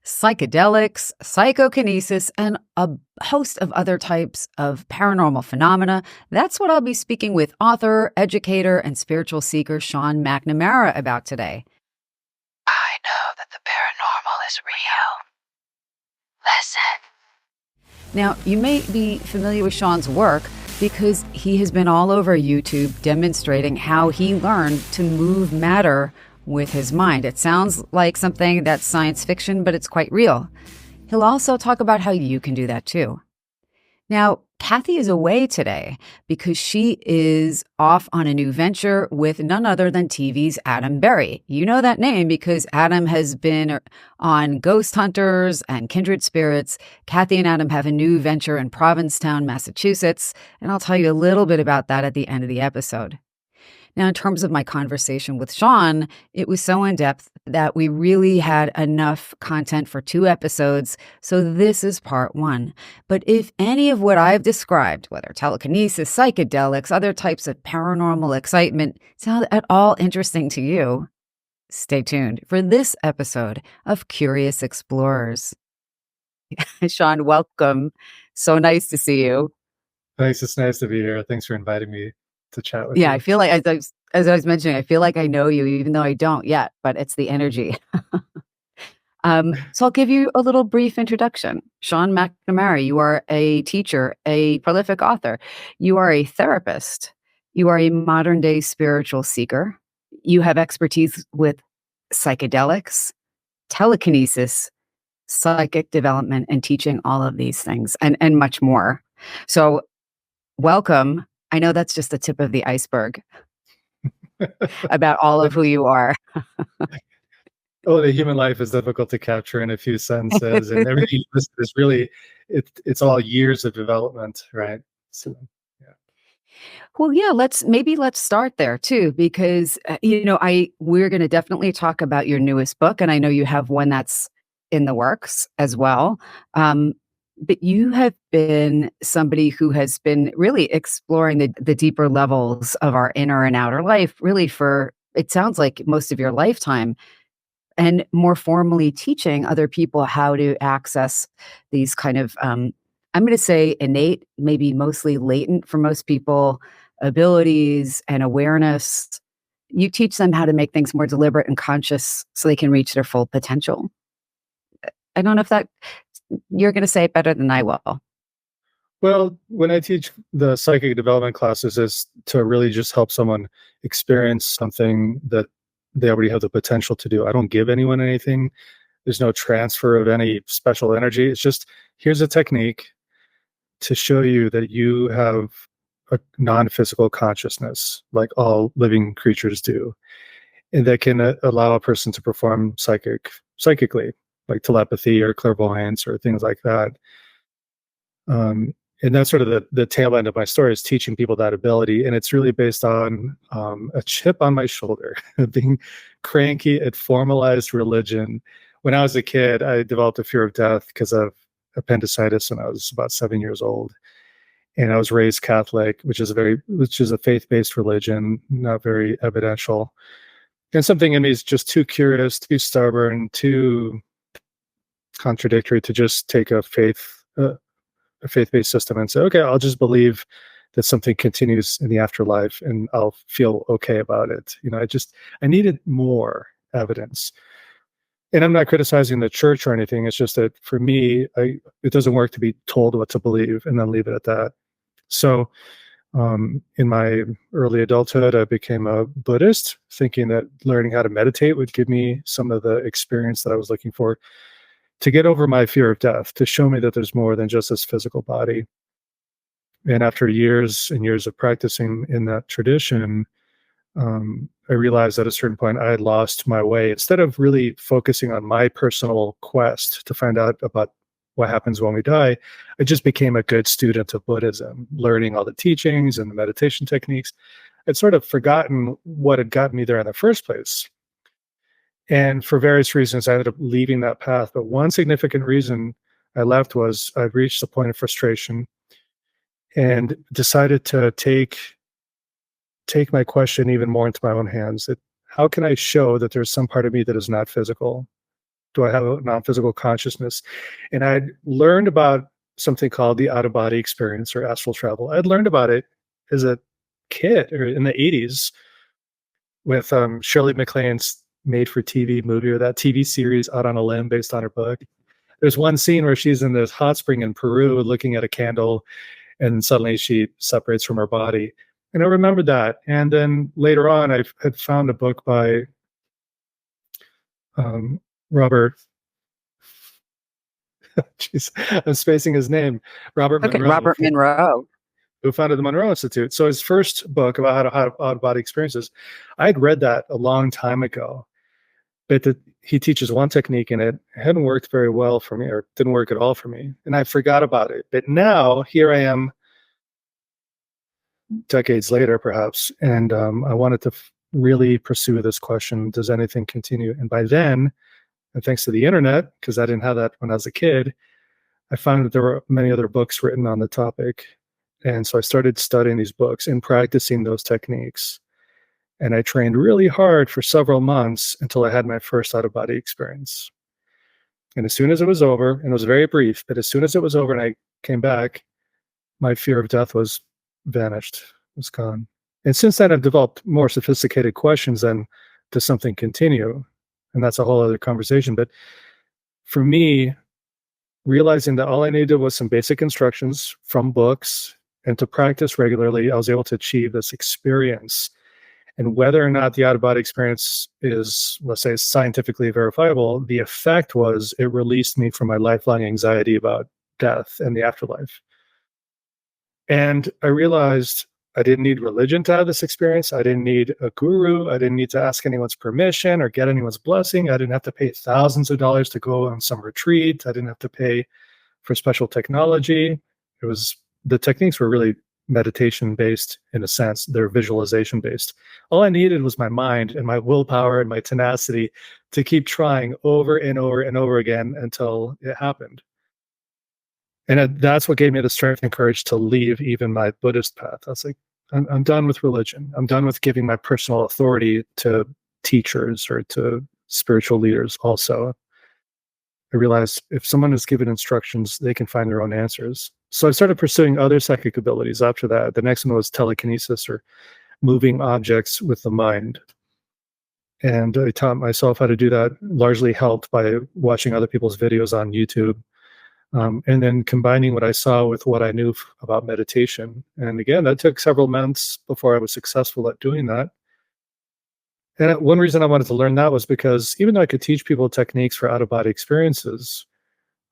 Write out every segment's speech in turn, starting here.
psychedelics, psychokinesis, and a host of other types of paranormal phenomena. That's what I'll be speaking with author, educator, and spiritual seeker Sean McNamara about today. I know that the paranormal is real. Listen. Now, you may be familiar with Sean's work because he has been all over YouTube demonstrating how he learned to move matter with his mind. It sounds like something that's science fiction, but it's quite real. He'll also talk about how you can do that too. Now, Kathy is away today because she is off on a new venture with none other than TV's Adam Berry. You know that name because Adam has been on Ghost Hunters and Kindred Spirits. Kathy and Adam have a new venture in Provincetown, Massachusetts, and I'll tell you a little bit about that at the end of the episode. Now, in terms of my conversation with Sean, it was so in-depth that we really had enough content for 2 episodes, so this is part 1. But if any of what I've described, whether telekinesis, psychedelics, other types of paranormal excitement, sound at all interesting to you, stay tuned for this episode of Curious Explorers. Sean, welcome. So nice to see you. Thanks. It's nice to be here. Thanks for inviting me to chat with you. Yeah, I feel like, as I was mentioning, I feel like I know you, even though I don't yet, but it's the energy. So I'll give you a little brief introduction. Sean McNamara, you are a teacher, a prolific author. You are a therapist. You are a modern-day spiritual seeker. You have expertise with psychedelics, telekinesis, psychic development, and teaching all of these things and much more. So welcome. I know that's just the tip of the iceberg about all of who you are. Oh, the human life is difficult to capture in a few sentences, and everything you listed is really, it's all years of development, right? So, yeah. Well, yeah, let's start there too, because we're going to definitely talk about your newest book, and I know you have one that's in the works as well. But you have been somebody who has been really exploring the deeper levels of our inner and outer life, really for, it sounds like, most of your lifetime, and more formally teaching other people how to access these kind of, I'm going to say innate, maybe mostly latent for most people, abilities and awareness. You teach them how to make things more deliberate and conscious so they can reach their full potential. I don't know if that you're going to say it better than I will. Well, when I teach the psychic development classes, is to really just help someone experience something that they already have the potential to do. I don't give anyone anything. There's no transfer of any special energy. It's just, here's a technique to show you that you have a non-physical consciousness, like all living creatures do, and that can allow a person to perform psychically, like telepathy or clairvoyance or things like that. And that's sort of the tail end of my story, is teaching people that ability. And it's really based on a chip on my shoulder, being cranky at formalized religion. When I was a kid, I developed a fear of death because of appendicitis when I was about 7 years old. And I was raised Catholic, which is a faith-based religion, not very evidential. And something in me is just too curious, too stubborn, too contradictory to just take a faith-based system and say, okay, I'll just believe that something continues in the afterlife and I'll feel okay about it. I needed more evidence. And I'm not criticizing the church or anything. It's just that for me, it doesn't work to be told what to believe and then leave it at that. So in my early adulthood, I became a Buddhist, thinking that learning how to meditate would give me some of the experience that I was looking for to get over my fear of death, to show me that there's more than just this physical body. And after years and years of practicing in that tradition, I realized at a certain point I had lost my way. Instead of really focusing on my personal quest to find out about what happens when we die, I just became a good student of Buddhism, learning all the teachings and the meditation techniques. I'd sort of forgotten what had gotten me there in the first place. And for various reasons, I ended up leaving that path. But one significant reason I left was I reached a point of frustration and decided to take my question even more into my own hands. How can I show that there's some part of me that is not physical? do I have a non-physical consciousness? And I'd learned about something called the out-of-body experience or astral travel. I'd learned about it as a kid or in the 80s with Shirley MacLaine's made-for-TV movie, or that TV series Out on a Limb based on her book. There's one scene where she's in this hot spring in Peru looking at a candle, and suddenly she separates from her body. And I remembered that. And then later on, I had found a book by Robert, jeez, I'm spacing his name, Robert Okay, Monroe, Robert Monroe. who founded the Monroe Institute. So his first book about how to have out-of-body experiences, I had read that a long time ago, but he teaches one technique in it. It hadn't worked very well for me, or didn't work at all for me, and I forgot about it. But now here I am, decades later, perhaps, and I wanted to really pursue this question: does anything continue? And by then, and thanks to the internet, because I didn't have that when I was a kid, I found that there were many other books written on the topic. And so I started studying these books and practicing those techniques. And I trained really hard for several months until I had my first out-of-body experience. And as soon as it was over, and it was very brief, but as soon as it was over and I came back, my fear of death was vanished, was gone. And since then, I've developed more sophisticated questions than does something continue? And that's a whole other conversation. But for me, realizing that all I needed was some basic instructions from books and to practice regularly, I was able to achieve this experience. And whether or not the out-of-body experience is, let's say, scientifically verifiable, the effect was it released me from my lifelong anxiety about death and the afterlife. And I realized I didn't need religion to have this experience. I didn't need a guru. I didn't need to ask anyone's permission or get anyone's blessing. I didn't have to pay thousands of dollars to go on some retreat. I didn't have to pay for special technology. The techniques were really meditation based in a sense. They're visualization based. All I needed was my mind and my willpower and my tenacity to keep trying over and over and over again until it happened. And that's what gave me the strength and courage to leave even my Buddhist path. I was like, I'm done with religion. I'm done with giving my personal authority to teachers or to spiritual leaders also. I realized if someone is given instructions, they can find their own answers. So I started pursuing other psychic abilities after that. The next one was telekinesis, or moving objects with the mind. And I taught myself how to do that, largely helped by watching other people's videos on YouTube. And then combining what I saw with what I knew about meditation. And again, that took several months before I was successful at doing that. And one reason I wanted to learn that was because even though I could teach people techniques for out-of-body experiences,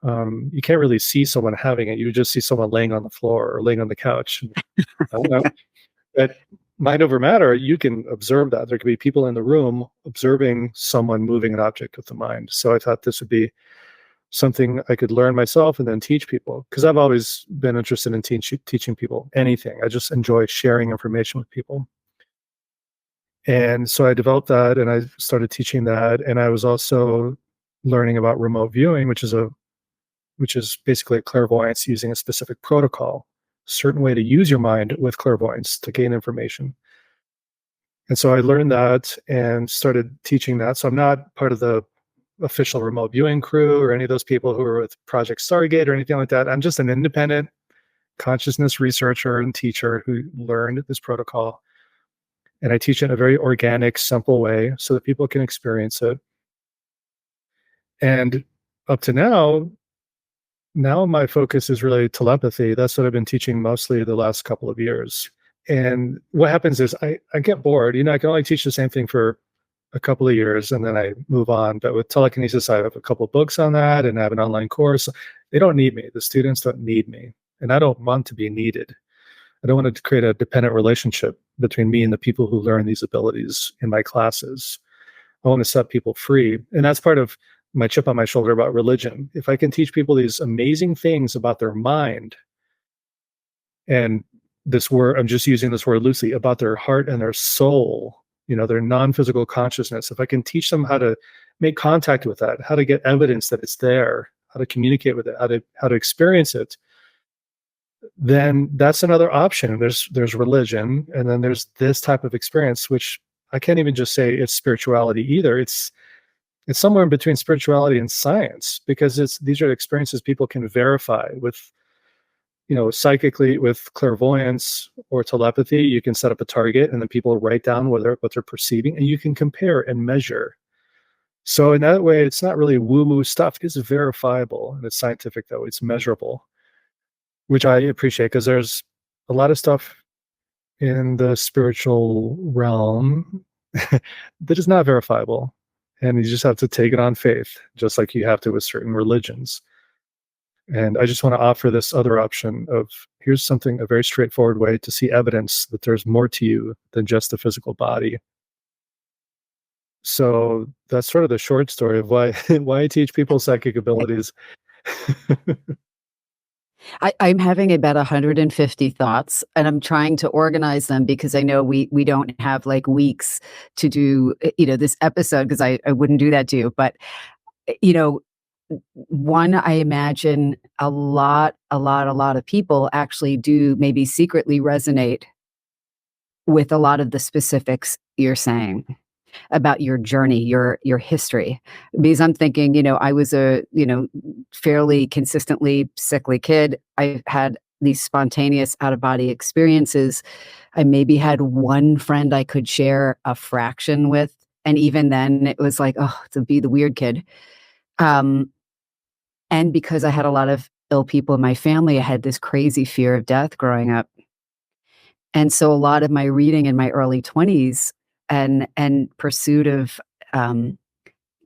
you can't really see someone having it. You just see someone laying on the floor or laying on the couch. I don't know. But mind over matter, you can observe that. There could be people in the room observing someone moving an object with the mind. So I thought this would be something I could learn myself and then teach people, because I've always been interested in teaching people anything. I just enjoy sharing information with people. And so I developed that and I started teaching that. And I was also learning about remote viewing, which is basically a clairvoyance using a specific protocol, a certain way to use your mind with clairvoyance to gain information. And so I learned that and started teaching that. So I'm not part of the official remote viewing crew or any of those people who are with Project Stargate or anything like that. I'm just an independent consciousness researcher and teacher who learned this protocol. And I teach it in a very organic, simple way so that people can experience it. And up to now my focus is really telepathy. That's what I've been teaching mostly the last couple of years. And what happens is I get bored. I can only teach the same thing for a couple of years and then I move on. But with telekinesis, I have a couple of books on that and I have an online course. They don't need me. The students don't need me. And I don't want to be needed. I don't want to create a dependent relationship between me and the people who learn these abilities in my classes. I want to set people free. And that's part of my chip on my shoulder about religion. If I can teach people these amazing things about their mind, and this word, I'm just using this word loosely, about their heart and their soul, their non-physical consciousness. If I can teach them how to make contact with that, how to get evidence that it's there, how to communicate with it, how to experience it, then that's another option. There's religion, and then there's this type of experience, which I can't even just say it's spirituality either. It's It's somewhere in between spirituality and science, because these are experiences people can verify with, psychically, with clairvoyance or telepathy. You can set up a target and then people write down what they're perceiving, and you can compare and measure. So in that way, it's not really woo-woo stuff. It's verifiable and it's scientific, though. It's measurable, which I appreciate, because there's a lot of stuff in the spiritual realm that is not verifiable. And you just have to take it on faith, just like you have to with certain religions. And I just want to offer this other option of, here's something, a very straightforward way to see evidence that there's more to you than just the physical body. So that's sort of the short story of why why I teach people psychic abilities. I'm having about 150 thoughts, and I'm trying to organize them because I know we don't have like weeks to do this episode, because I wouldn't do that to you. But you know, one, I imagine a lot of people actually do maybe secretly resonate with a lot of the specifics you're saying about your journey, your history. Because I'm thinking, I was a, fairly consistently sickly kid. I had these spontaneous out of body experiences. I maybe had one friend I could share a fraction with. And even then it was like, oh, to be the weird kid. And because I had a lot of ill people in my family, I had this crazy fear of death growing up. And so a lot of my reading in my early 20s and pursuit of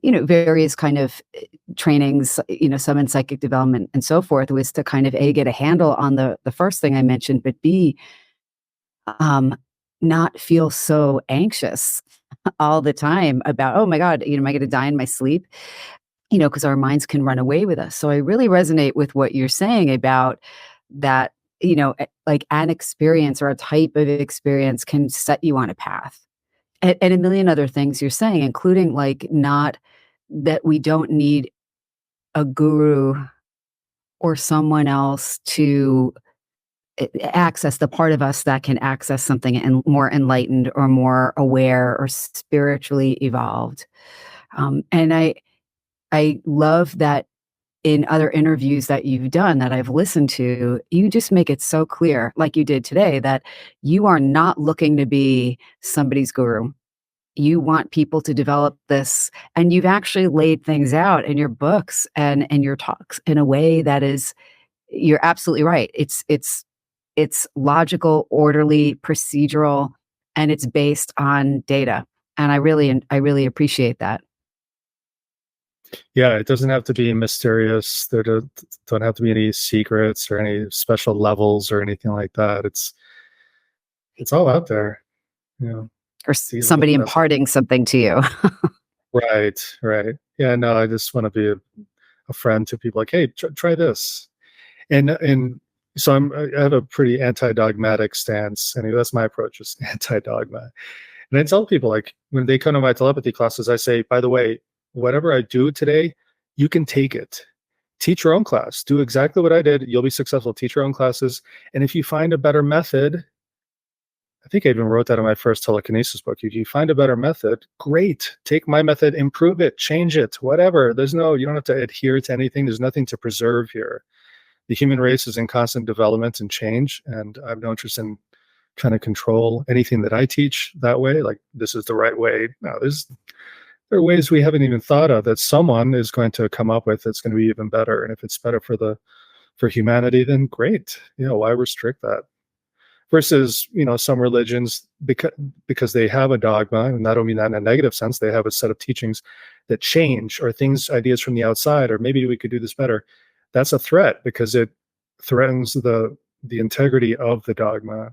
various kind of trainings, some in psychic development and so forth, was to kind of get a handle on the first thing I mentioned, but B, not feel so anxious all the time about, oh my God, am I going to die in my sleep? Because our minds can run away with us. So I really resonate with what you're saying about that, like an experience or a type of experience can set you on a path. And a million other things you're saying, including like not that we don't need a guru or someone else to access the part of us that can access something and more enlightened or more aware or spiritually evolved. And I love that in other interviews that you've done that I've listened to, you just make it so clear, like you did today, that you are not looking to be somebody's guru. You want people to develop this, and you've actually laid things out in your books and your talks in a way that is, you're absolutely right. It's logical, orderly, procedural, and it's based on data. And I really appreciate that. Yeah, it doesn't have to be mysterious. There don't have to be any secrets or any special levels or anything like that. It's all out there. Or somebody imparting something to you. Right. Yeah, no, I just want to be a friend to people, like, hey, try this. And so I have a pretty anti-dogmatic stance. Anyway, that's my approach, is anti-dogma. And I tell people, like, when they come to my telepathy classes, I say, by the way, whatever I do today, you can take it. Teach your own class. Do exactly what I did. You'll be successful. Teach your own classes. And if you find a better method, I think I even wrote that in my first telekinesis book. If you find a better method, great. Take my method, improve it, change it, whatever. You don't have to adhere to anything. There's nothing to preserve here. The human race is in constant development and change, and I have no interest in trying to control anything that I teach that way. Like, this is the right way. No, there are ways we haven't even thought of that someone is going to come up with that's going to be even better. And if it's better for humanity, then great. Why restrict that? Versus, some religions, because they have a dogma, and I don't mean that in a negative sense, they have a set of teachings that change, or ideas from the outside, or maybe we could do this better. That's a threat, because it threatens the integrity of the dogma,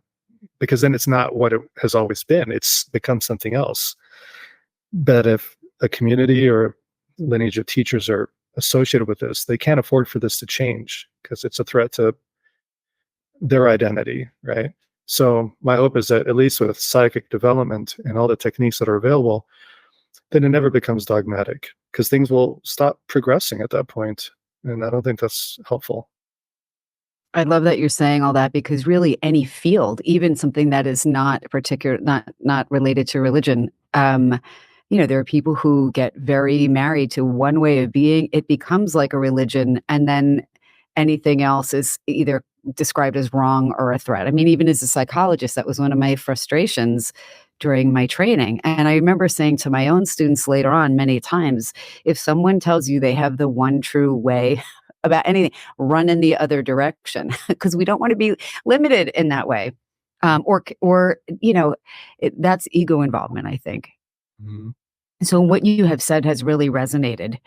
because then it's not what it has always been. It's become something else. But if a community or lineage of teachers are associated with this, they can't afford for this to change, because it's a threat to their identity, right? So my hope is that, at least with psychic development and all the techniques that are available, then it never becomes dogmatic, because things will stop progressing at that point. And I don't think that's helpful. I love that you're saying all that, because really any field, even something that is not not related to religion, there are people who get very married to one way of being. It becomes like a religion, and then anything else is either described as wrong or a threat. I mean, even as a psychologist, that was one of my frustrations during my training. And I remember saying to my own students later on many times, if someone tells you they have the one true way about anything, run in the other direction, because we don't want to be limited in that way. That's ego involvement, I think. Mm-hmm. So what you have said has really resonated.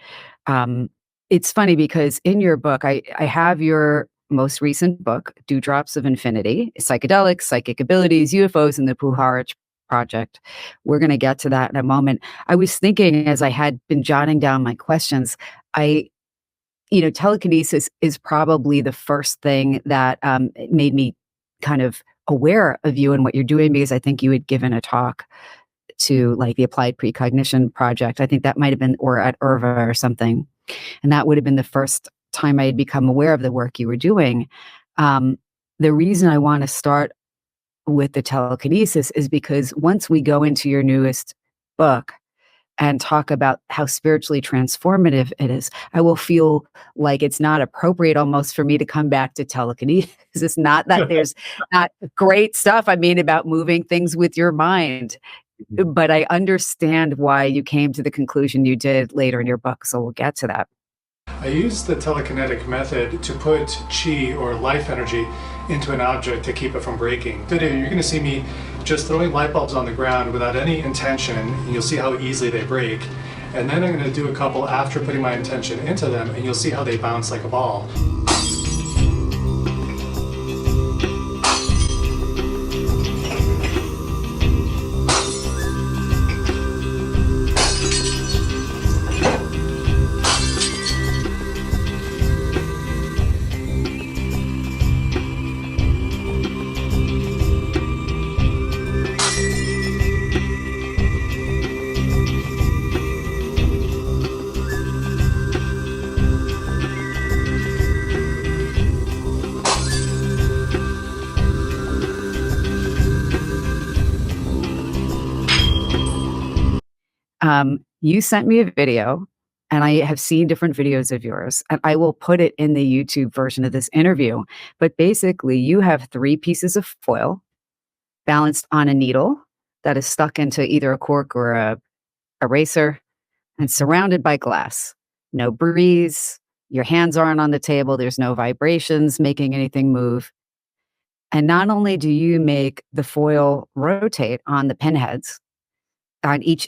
It's funny because in your book, I have your most recent book, Dewdrops of Infinity, Psychedelics, Psychic Abilities, UFOs, and the Puharich Project. We're going to get to that in a moment. I was thinking as I had been jotting down my questions, telekinesis is probably the first thing that made me kind of aware of you and what you're doing, because I think you had given a talk to like the Applied Precognition Project. I think that might have been, or at IRVA or something. And that would have been the first time I had become aware of the work you were doing. The reason I want to start with the telekinesis is because once we go into your newest book and talk about how spiritually transformative it is, I will feel like it's not appropriate almost for me to come back to telekinesis. It's not that there's not great stuff, I mean, about moving things with your mind. But I understand why you came to the conclusion you did later in your book, so we'll get to that. I use the telekinetic method to put chi or life energy into an object to keep it from breaking. Today you're going to see me just throwing light bulbs on the ground without any intention, and you'll see how easily they break. And then I'm going to do a couple after putting my intention into them, and you'll see how they bounce like a ball. You sent me a video, and I have seen different videos of yours, and I will put it in the YouTube version of this interview. But basically, you have 3 pieces of foil balanced on a needle that is stuck into either a cork or a eraser and surrounded by glass. No breeze. Your hands aren't on the table. There's no vibrations making anything move. And not only do you make the foil rotate on the pinheads,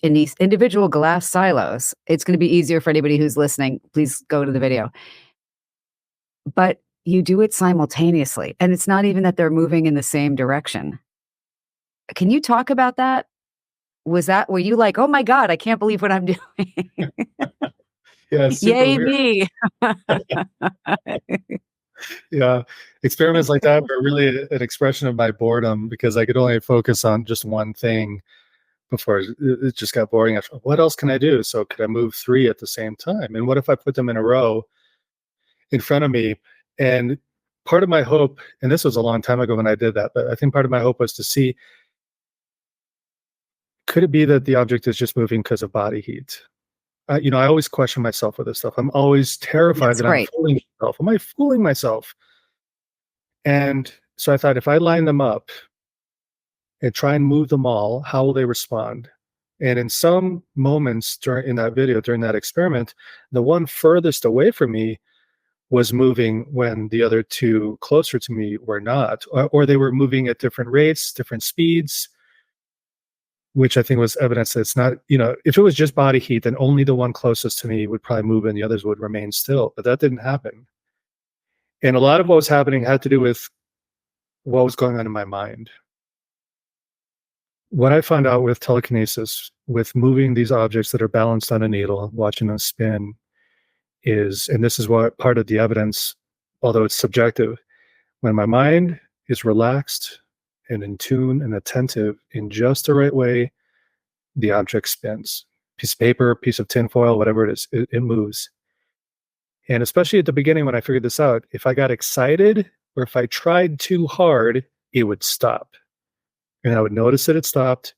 in these individual glass silos. It's going to be easier for anybody who's listening. Please go to the video. But you do it simultaneously. And it's not even that they're moving in the same direction. Can you talk about that? Were you like, oh my God, I can't believe what I'm doing? Yeah, yay me. Yeah, experiments like that were really an expression of my boredom, because I could only focus on just one thing before it just got boring. What else can I do? So could I move 3 at the same time? And what if I put them in a row in front of me? And part of my hope, and this was a long time ago when I did that, but I think part of my hope was to see, could it be that the object is just moving because of body heat? I always question myself with this stuff. I'm always terrified that I'm fooling myself. Am I fooling myself? And so I thought, if I line them up and try and move them all, how will they respond? And in some moments during that experiment, the one furthest away from me was moving when the other 2 closer to me were not, or they were moving at different rates, different speeds, which I think was evidence that it's not, if it was just body heat, then only the one closest to me would probably move and the others would remain still. But that didn't happen. And a lot of what was happening had to do with what was going on in my mind. What I found out with telekinesis, with moving these objects that are balanced on a needle, watching them spin, is, and this is what part of the evidence, although it's subjective, when my mind is relaxed and in tune and attentive in just the right way, the object spins. Piece of paper, piece of tinfoil, whatever it is, it moves. And especially at the beginning when I figured this out, if I got excited or if I tried too hard, it would stop. And I would notice that it stopped.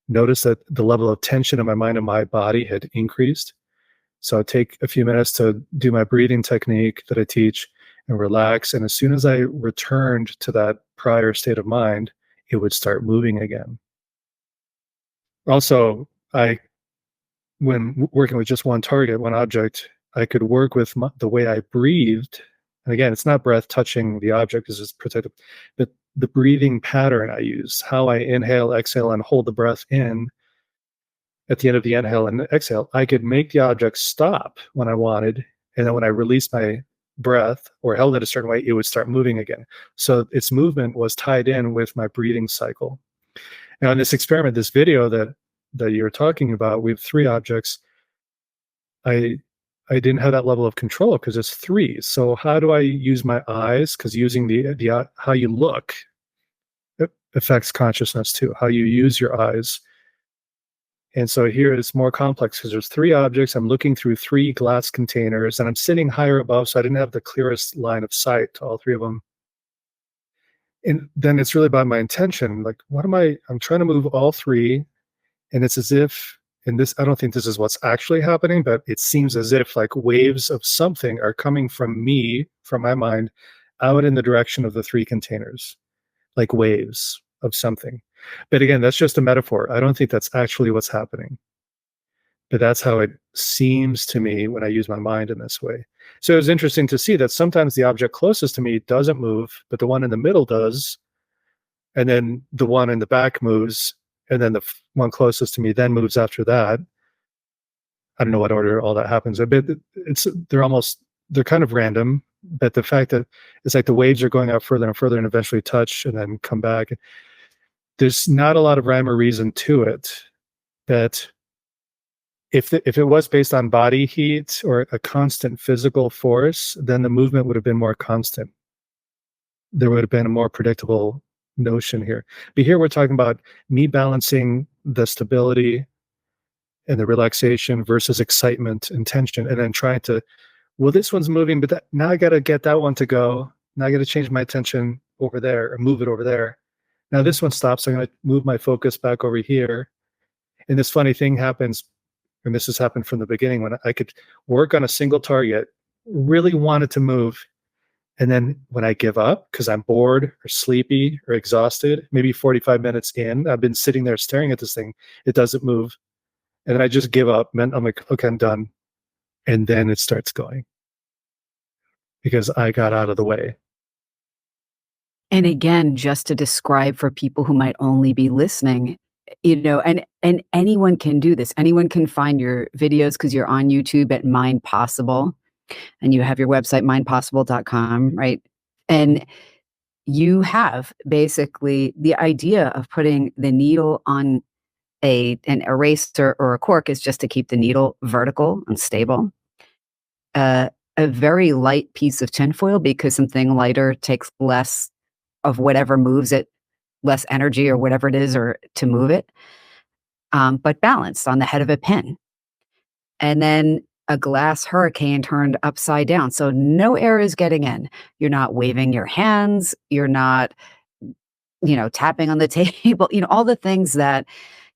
notice that the level of tension in my mind and my body had increased. So I'd take a few minutes to do my breathing technique that I teach and relax. And as soon as I returned to that prior state of mind, it would start moving again. Also, when working with just one target, one object, I could work with the way I breathed. And again, it's not breath touching the object because it's protected, but the breathing pattern I use, how I inhale, exhale, and hold the breath in at the end of the inhale and exhale, I could make the object stop when I wanted. And then when I released my breath or held it a certain way, it would start moving again. So its movement was tied in with my breathing cycle. Now, in this experiment, this video that you're talking about, we have 3 objects. I didn't have that level of control because it's 3. So how do I use my eyes? Because using the how you look, it affects consciousness too. How you use your eyes. And so here it's more complex because there's 3 objects. I'm looking through 3 glass containers, and I'm sitting higher above, so I didn't have the clearest line of sight to all 3 of them. And then it's really about my intention. Like, I'm trying to move all 3, and it's as if, and this, I don't think this is what's actually happening, but it seems as if like waves of something are coming from me, from my mind, out in the direction of the 3 containers, like waves of something. But again, that's just a metaphor. I don't think that's actually what's happening. But that's how it seems to me when I use my mind in this way. So it was interesting to see that sometimes the object closest to me doesn't move, but the one in the middle does. And then the one in the back moves. And then the one closest to me then moves after that. I don't know what order all that happens. But they're kind of random. But the fact that it's like the waves are going out further and further and eventually touch and then come back. There's not a lot of rhyme or reason to it. That if it was based on body heat or a constant physical force, then the movement would have been more constant. There would have been a more predictable notion here. But here we're talking about me balancing the stability and the relaxation versus excitement and tension, and then trying to, well, this one's moving, but now I got to get that one to go. Now I got to change my attention over there or move it over there. Now this one stops. So I'm going to move my focus back over here. And this funny thing happens, and this has happened from the beginning, when I could work on a single target, really want it to move. And then when I give up because I'm bored or sleepy or exhausted, maybe 45 minutes in, I've been sitting there staring at this thing, it doesn't move. And then I just give up. And I'm like, okay, I'm done. And then it starts going because I got out of the way. And again, just to describe for people who might only be listening, and anyone can do this. Anyone can find your videos because you're on YouTube at Mind Possible, and you have your website, mindpossible.com, right? And you have basically the idea of putting the needle on an eraser or a cork is just to keep the needle vertical and stable. A very light piece of tinfoil, because something lighter takes less of whatever moves it, less energy or whatever it is, or to move it, but balanced on the head of a pin. And then a glass hurricane turned upside down. So no air is getting in. You're not waving your hands. You're not, tapping on the table, all the things that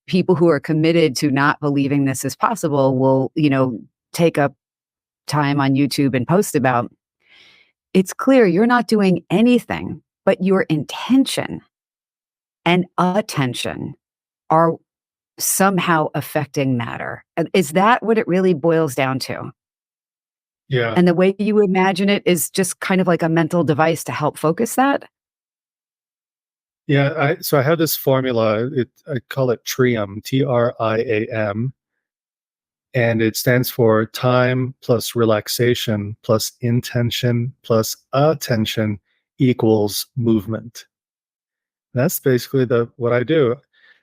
people who are committed to not believing this is possible will, take up time on YouTube and post about. It's clear you're not doing anything, but your intention and attention are somehow affecting matter. Is that what it really boils down to? Yeah. And the way you imagine it is just kind of like a mental device to help focus that? Yeah. So I have this formula. I call it TRIAM, TRIAM. And it stands for time plus relaxation plus intention plus attention equals movement. That's basically what I do.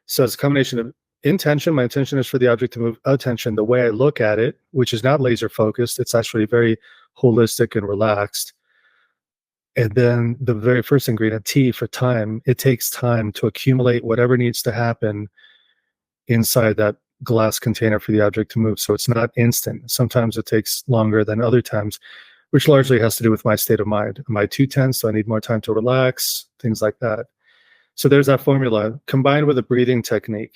So it's a combination of intention. My intention is for the object to move. Attention, the way I look at it, which is not laser focused. It's actually very holistic and relaxed. And then the very first ingredient, T, for time. It takes time to accumulate whatever needs to happen inside that glass container for the object to move. So it's not instant. Sometimes it takes longer than other times, which largely has to do with my state of mind. Am I too tense? So I need more time to relax, things like that. So there's that formula combined with a breathing technique.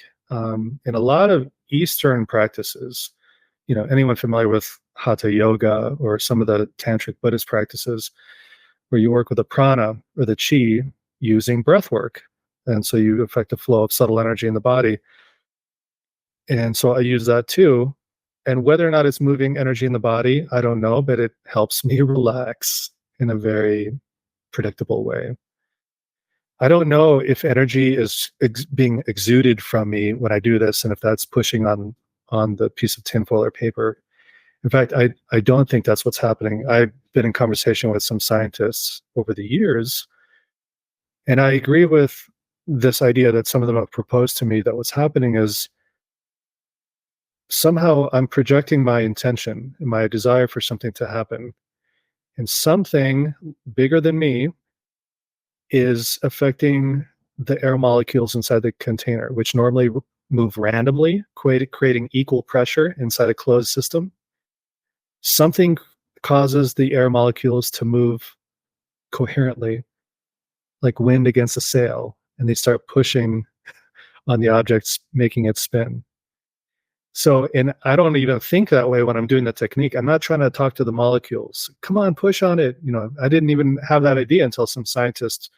in a lot of Eastern practices, anyone familiar with Hatha yoga or some of the tantric Buddhist practices where you work with the prana or the chi using breath work. And so you affect the flow of subtle energy in the body. And so I use that too. And whether or not it's moving energy in the body, I don't know, but it helps me relax in a very predictable way. I don't know if energy is being exuded from me when I do this, and if that's pushing on the piece of tinfoil or paper. In fact, I don't think that's what's happening. I've been in conversation with some scientists over the years, and I agree with this idea that some of them have proposed to me that what's happening is somehow I'm projecting my intention and my desire for something to happen, and something bigger than me is affecting the air molecules inside the container, which normally move randomly, creating equal pressure inside a closed system. Something causes the air molecules to move coherently, like wind against a sail, and they start pushing on the objects, making it spin. So, and I don't even think that way when I'm doing the technique. I'm not trying to talk to the molecules. Come on, push on it. I didn't even have that idea until some scientist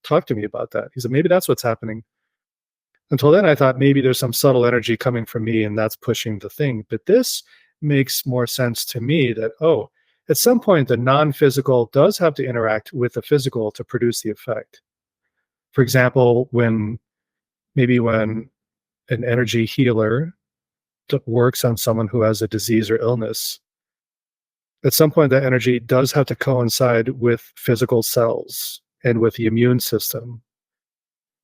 talked to me about that. He said, maybe that's what's happening. Until then, I thought maybe there's some subtle energy coming from me and that's pushing the thing. But this makes more sense to me that, at some point, the non-physical does have to interact with the physical to produce the effect. For example, when an energy healer works on someone who has a disease or illness, at some point that energy does have to coincide with physical cells and with the immune system,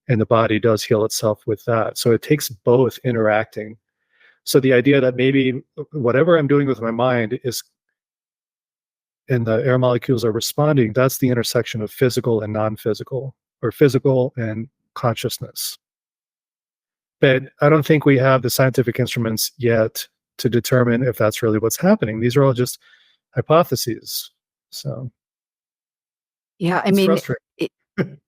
and the body does heal itself with that. So it takes both interacting. So the idea that maybe whatever I'm doing with my mind is, and the air molecules are responding, that's the intersection of physical and non-physical, or physical and consciousness. But I don't think we have the scientific instruments yet to determine if that's really what's happening. These are all just hypotheses. So Yeah, I it's mean, frustrating.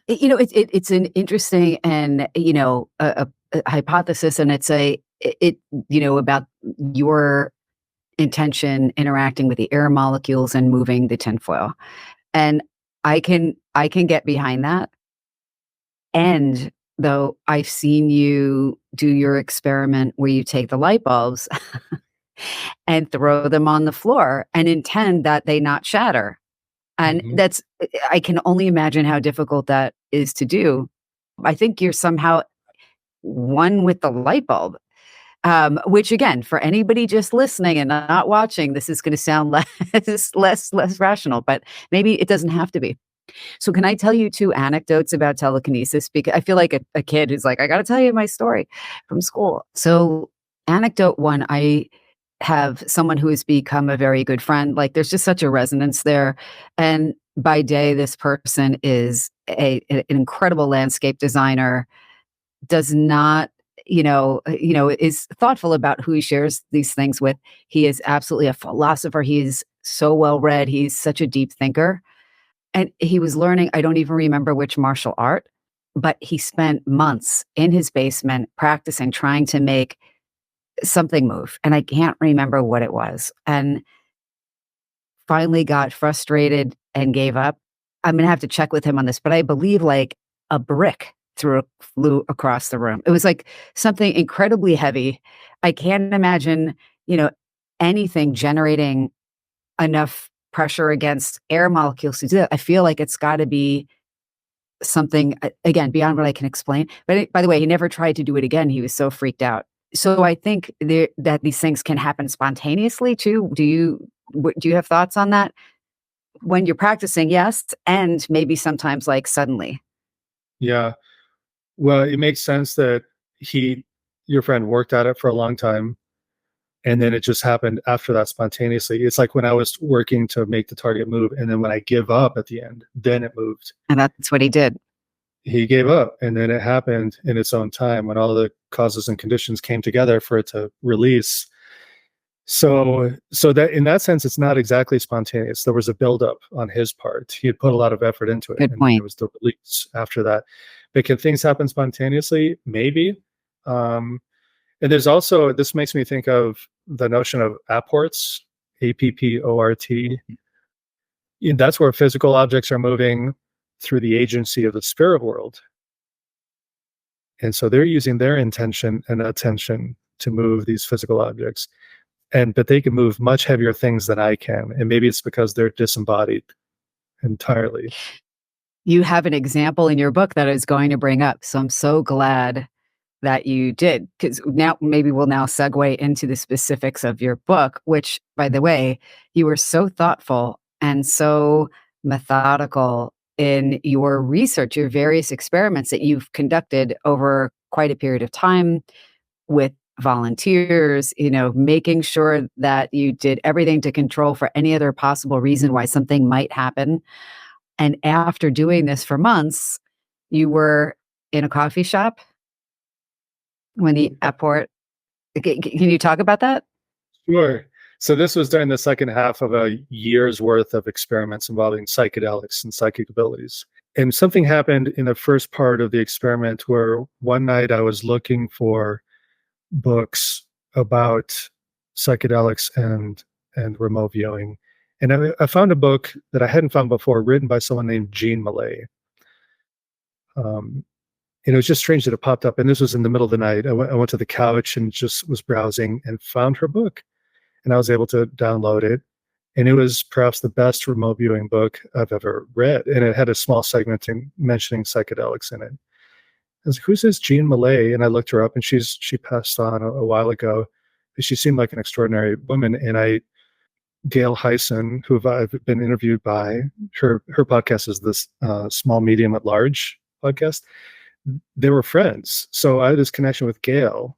it's an interesting and a hypothesis, and it's about your intention interacting with the air molecules and moving the tinfoil, and I can get behind that. And though I've seen you do your experiment where you take the light bulbs and throw them on the floor and intend that they not shatter. And I can only imagine how difficult that is to do. I think you're somehow one with the light bulb, which again, for anybody just listening and not watching, this is going to sound less rational, but maybe it doesn't have to be. So can I tell you 2 anecdotes about telekinesis? Because I feel like a kid who's like, I got to tell you my story from school. So anecdote 1, I have someone who has become a very good friend. Like there's just such a resonance there. And by day, this person is an incredible landscape designer, does not, is thoughtful about who he shares these things with. He is absolutely a philosopher. He's so well read. He's such a deep thinker. And he was learning, I don't even remember which martial art, but he spent months in his basement practicing, trying to make something move. And I can't remember what it was. And finally got frustrated and gave up. I'm going to have to check with him on this, but I believe like a brick flew across the room. It was like something incredibly heavy. I can't imagine, anything generating enough pressure against air molecules to do that. I feel like it's got to be something, again, beyond what I can explain. But by the way, he never tried to do it again. He was so freaked out. So I think that these things can happen spontaneously too. Do you have thoughts on that? When you're practicing, yes, and maybe sometimes like suddenly. Yeah. Well, it makes sense that your friend worked at it for a long time, and then it just happened after that spontaneously. It's like when I was working to make the target move, and then when I give up at the end, then it moved. And that's what he did. He gave up, and then it happened in its own time when all the causes and conditions came together for it to release. So that in that sense, it's not exactly spontaneous. There was a buildup on his part. He had put a lot of effort into it. Good point. It was the release after that. But can things happen spontaneously? Maybe. And there's also, this makes me think of the notion of apports, APPORT. And that's where physical objects are moving through the agency of the spirit world. And so they're using their intention and attention to move these physical objects. But they can move much heavier things than I can. And maybe it's because they're disembodied entirely. You have an example in your book that I was going to bring up. So I'm so glad that you did, because now maybe we'll now segue into the specifics of your book, which, by the way, you were so thoughtful and so methodical in your research, your various experiments that you've conducted over quite a period of time with volunteers, making sure that you did everything to control for any other possible reason why something might happen. And after doing this for months, you were in a coffee shop when the apport. Can you talk about that? Sure. So this was during the second half of a year's worth of experiments involving psychedelics and psychic abilities. And something happened in the first part of the experiment where one night I was looking for books about psychedelics and remote viewing. And I found a book that I hadn't found before, written by someone named Jean Malay. And it was just strange that it popped up. And this was in the middle of the night. I went to the couch and just was browsing and found her book. And I was able to download it. And it was perhaps the best remote viewing book I've ever read. And it had a small segment mentioning psychedelics in it. I was like, who's this Jean Malay? And I looked her up, and she passed on a while ago. She seemed like an extraordinary woman. And Gail Hyson, who I've been interviewed by, her podcast is this Small Medium at Large podcast. They were friends. So I had this connection with Gail.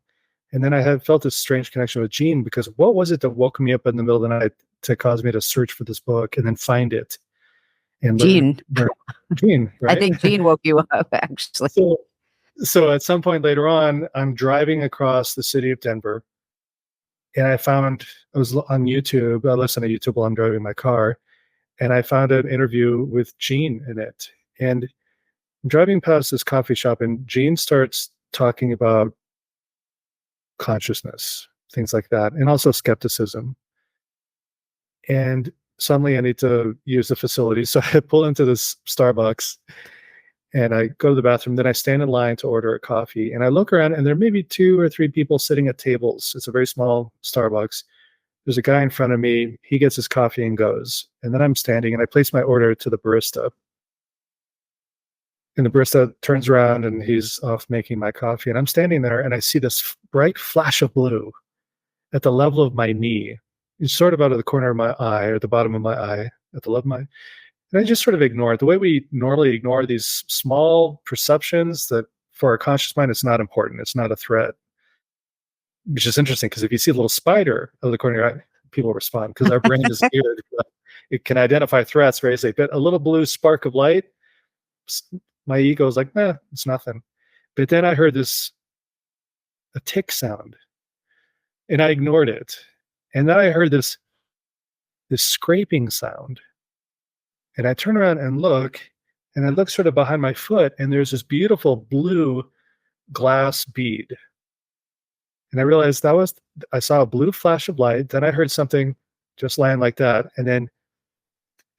And then I had felt this strange connection with Jean, because what was it that woke me up in the middle of the night to cause me to search for this book and then find it? And Jean. Jean, right? I think Jean woke you up, actually. So at some point later on, I'm driving across the city of Denver, and I was on YouTube. I listen to YouTube while I'm driving my car, and I found an interview with Jean in it. And I'm driving past this coffee shop, and Jean starts talking about consciousness, things like that, and also skepticism. And suddenly I need to use the facility. So I pull into this Starbucks and I go to the bathroom. Then I stand in line to order a coffee, and I look around, and there may be 2 or 3 people sitting at tables. It's a very small Starbucks. There's a guy in front of me. He gets his coffee and goes. And then I'm standing, and I place my order to the barista. And the barista turns around, and he's off making my coffee. And I'm standing there, and I see this bright flash of blue at the level of my knee. It's sort of out of the corner of my eye, or the bottom of my eye, at the level of my. And I just sort of ignore it. The way we normally ignore these small perceptions that for our conscious mind, it's not important. It's not a threat. Which is interesting, because if you see a little spider out of the corner of your eye, people respond, because our brain is geared. It can identify threats very easily. But a little blue spark of light, my ego is like, it's nothing. But then I heard a tick sound, and I ignored it. And then I heard this scraping sound. And I turn around and look sort of behind my foot, and there's this beautiful blue glass bead. And I realized I saw a blue flash of light. Then I heard something just land like that. And then,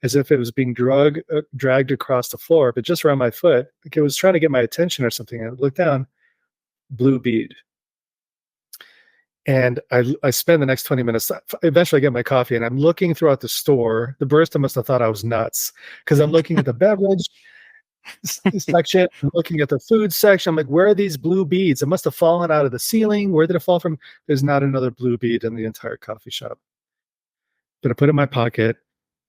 as if it was being dragged across the floor, but just around my foot, like it was trying to get my attention or something. And I looked down, blue bead. And I spend the next 20 minutes, eventually I get my coffee, and I'm looking throughout the store. The barista must have thought I was nuts, because I'm looking at the beverage section, I'm looking at the food section. I'm like, where are these blue beads? It must have fallen out of the ceiling. Where did it fall from? There's not another blue bead in the entire coffee shop. But I put it in my pocket,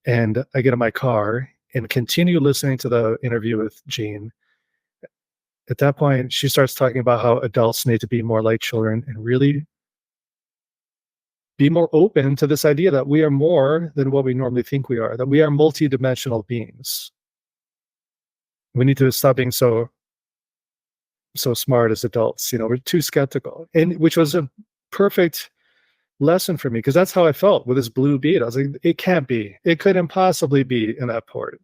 and I get in my car and continue listening to the interview with Jean. At that point, she starts talking about how adults need to be more like children and really be more open to this idea that we are more than what we normally think we are, that we are multidimensional beings. We need to stop being so smart as adults. We're too skeptical. And which was a perfect lesson for me, because that's how I felt with this blue bead. I was like, it can't be. It couldn't possibly be an apport.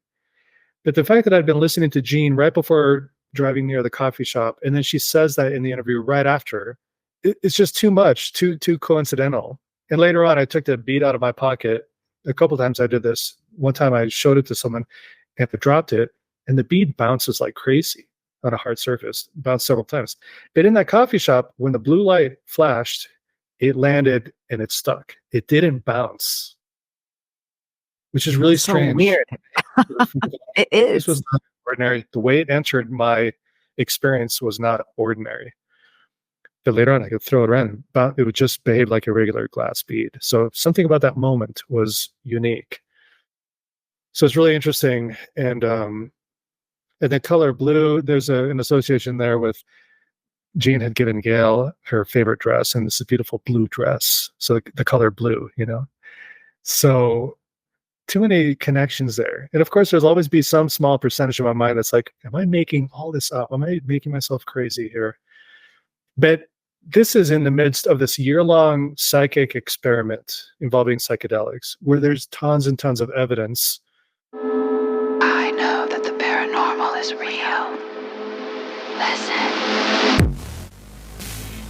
But the fact that I'd been listening to Jean right before driving near the coffee shop. And then she says that in the interview right after. It's just too much, too coincidental. And later on, I took the bead out of my pocket. A couple times I did this. One time I showed it to someone and I dropped it, and the bead bounces like crazy on a hard surface, bounced several times. But in that coffee shop, when the blue light flashed, it landed and it stuck. It didn't bounce, which is really So strange. weird. It is. This was not ordinary. The way it entered my experience was not ordinary. But later on, I could throw it around, but it would just behave like a regular glass bead. So something about that moment was unique. So it's really interesting. And the color blue, there's an association there with Jean had given Gail her favorite dress, and it's a beautiful blue dress. So the color blue, So too many connections there. And of course, there's always be some small percentage of my mind that's like, am I making all this up? Am I making myself crazy here? But this is in the midst of this year-long psychic experiment involving psychedelics, where there's tons and tons of evidence. I know that the paranormal is real. Listen.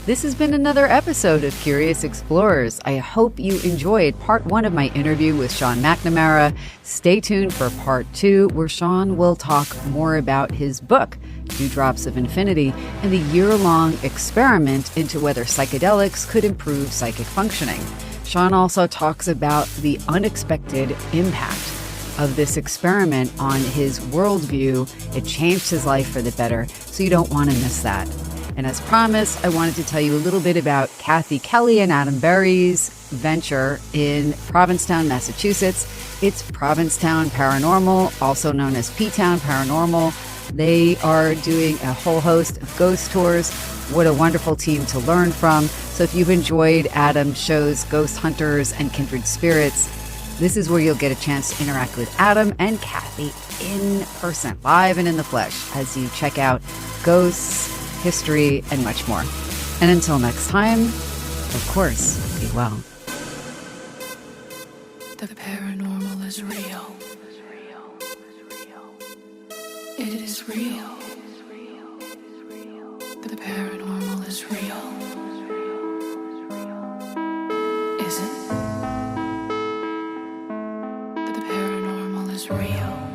This has been another episode of Curious Explorers. I hope you enjoyed part 1 of my interview with Sean McNamara. Stay tuned for part 2, where Sean will talk more about his book, 2 Drops of Infinity, and the year-long experiment into whether psychedelics could improve psychic functioning. Sean also talks about the unexpected impact of this experiment on his worldview. It changed his life for the better, so you don't want to miss that. And as promised, I wanted to tell you a little bit about Kathy Kelly and Adam Berry's venture in Provincetown, Massachusetts. It's Provincetown Paranormal, also known as P-Town Paranormal. They are doing a whole host of ghost tours. What a wonderful team to learn from. So if you've enjoyed Adam's shows, Ghost Hunters and Kindred Spirits, this is where you'll get a chance to interact with Adam and Kathy in person, live and in the flesh, as you check out ghosts, history, and much more. And until next time, of course, be well. The paranormal is real. It is real. The paranormal is real. Is it? The paranormal is real.